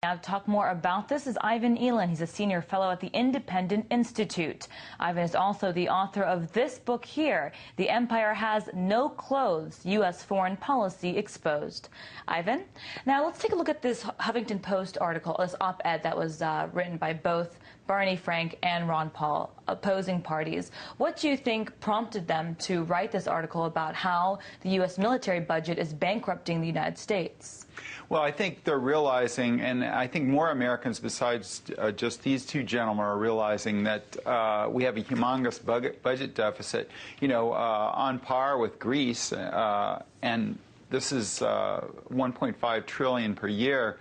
Now to talk more about this is Ivan Eland. He's a senior fellow at the Independent Institute. Ivan is also the author of this book here, The Empire Has No Clothes, U.S. Foreign Policy Exposed. Ivan, now let's take a look at this Huffington Post article, this op-ed that was written by both Barney Frank and Ron Paul, opposing parties. What do you think prompted them to write this article about how the U.S. military budget is bankrupting the United States? Well, I think they're realizing, and I think more Americans besides just these two gentlemen are realizing that we have a humongous budget deficit, on par with Greece, and this is 1.5 trillion per year,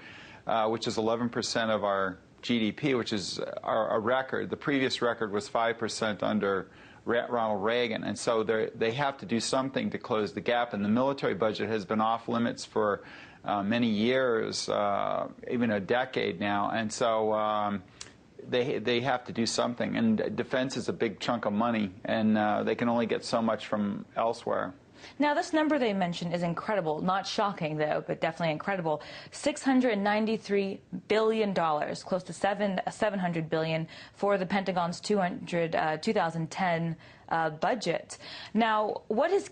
which is 11% of our GDP, which is a record. The previous record was 5% under Ronald Reagan, and so they have to do something to close the gap, and the military budget has been off limits for many years, even a decade now, and so they have to do something. And defense is a big chunk of money, and they can only get so much from elsewhere. Now, this number they mentioned is incredible. Not shocking, though, but definitely incredible. $693 billion, close to $700 billion for the Pentagon's 2010 budget. Now, what is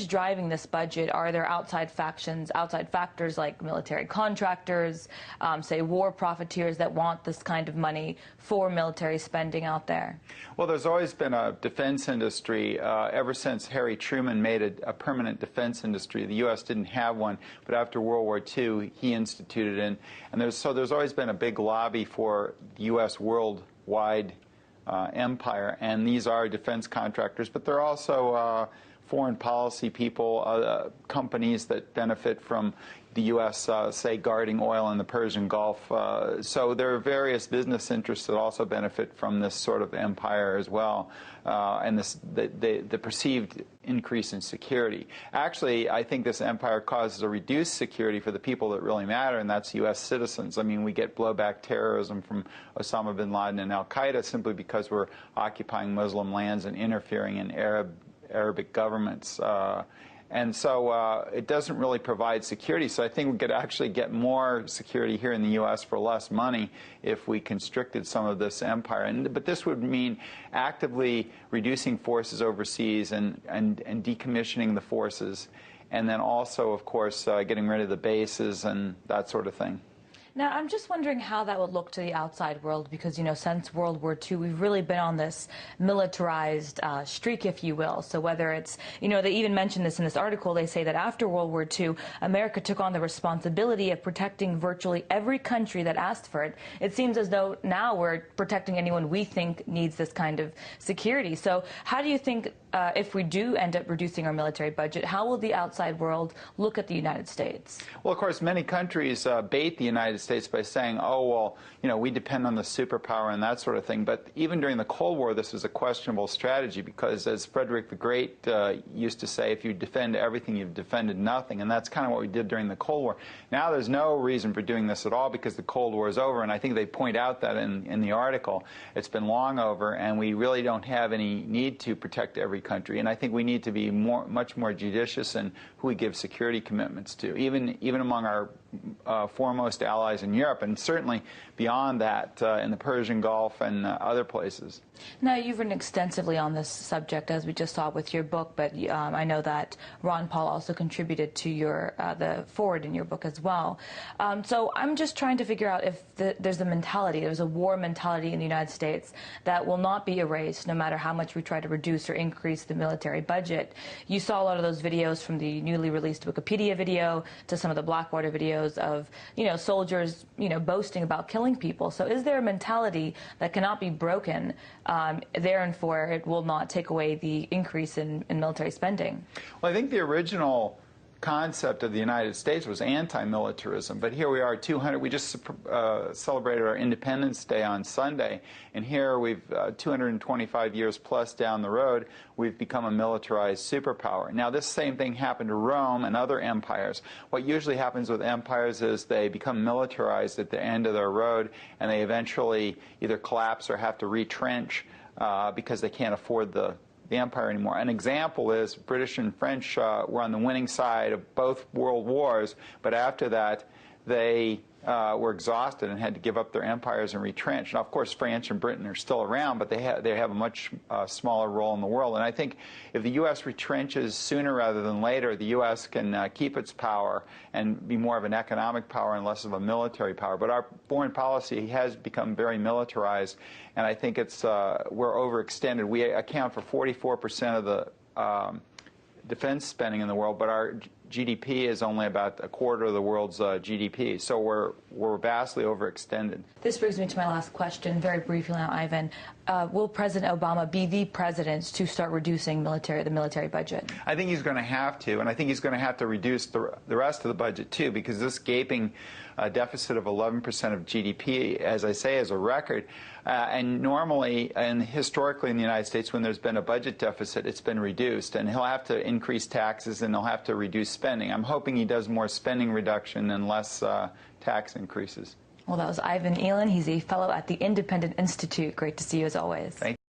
driving this budget? Are there outside factions, outside factors like military contractors, say war profiteers that want this kind of money for military spending out there? Well, there's always been a defense industry. Ever since Harry Truman made a permanent defense industry. The U.S. didn't have one, but after World War II, he instituted it. And there's always been a big lobby for the U.S. worldwide empire, and these are defense contractors, but they're also foreign policy people, companies that benefit from the U.S., say, guarding oil in the Persian Gulf. So there are various business interests that also benefit from this sort of empire as well, and the perceived increase in security. Actually, I think this empire causes a reduced security for the people that really matter, and that's U.S. citizens. I mean, we get blowback terrorism from Osama bin Laden and al-Qaeda simply because we're occupying Muslim lands and interfering in Arabic governments. And so it doesn't really provide security. So I think we could actually get more security here in the U.S. for less money if we constricted some of this empire. But this would mean actively reducing forces overseas and decommissioning the forces, and then also, of course, getting rid of the bases and that sort of thing. Now, I'm just wondering how that would look to the outside world, because, since World War II, we've really been on this militarized streak, if you will. So whether it's, they even mentioned this in this article, they say that after World War II, America took on the responsibility of protecting virtually every country that asked for it. It seems as though now we're protecting anyone we think needs this kind of security. So how do you think, if we do end up reducing our military budget, how will the outside world look at the United States? Well, of course, many countries bait the United States by saying, oh, well, we depend on the superpower and that sort of thing. But even during the Cold War, this was a questionable strategy because, as Frederick the Great used to say, if you defend everything, you've defended nothing. And that's kind of what we did during the Cold War. Now there's no reason for doing this at all because the Cold War is over. And I think they point out that in the article. It's been long over, and we really don't have any need to protect every country. And I think we need to be much more judicious in who we give security commitments to, even among our foremost allies in Europe, and certainly beyond that in the Persian Gulf and other places. Now, you've written extensively on this subject, as we just saw with your book, but I know that Ron Paul also contributed to the forward in your book as well. So I'm just trying to figure out if there's a war mentality in the United States that will not be erased no matter how much we try to reduce or increase the military budget. You saw a lot of those videos, from the newly released Wikipedia video to some of the Blackwater videos of, soldiers, boasting about killing people. So is there a mentality that cannot be broken, therefore it will not take away the increase in military spending? Well, I think the original concept of the United States was anti-militarism, but here we are, we just celebrated our Independence Day on Sunday, and here we've 225 years plus down the road, we've become a militarized superpower. Now, this same thing happened to Rome and other empires. What usually happens with empires is they become militarized at the end of their road, and they eventually either collapse or have to retrench because they can't afford the empire anymore. An example is British and French were on the winning side of both world wars, but after that they were exhausted and had to give up their empires and retrench. Now, of course, France and Britain are still around, but they have a much smaller role in the world. And I think if the U.S. retrenches sooner rather than later, the U.S. can keep its power and be more of an economic power and less of a military power. But our foreign policy has become very militarized, and I think we're overextended. We account for 44% of the defense spending in the world, but our GDP is only about a quarter of the world's GDP, so we're vastly overextended. This brings me to my last question, very briefly now, Ivan. Will President Obama be the president to start reducing the military budget? I think he's going to have to, and I think he's going to have to reduce the rest of the budget too, because this gaping deficit of 11% of GDP, as I say, is a record. And normally and historically in the United States, when there's been a budget deficit, it's been reduced, and he'll have to increase taxes and he'll have to reduce spending. I'm hoping he does more spending reduction and less tax increases. Well, that was Ivan Eland. He's a fellow at the Independent Institute. Great to see you as always. Thank you.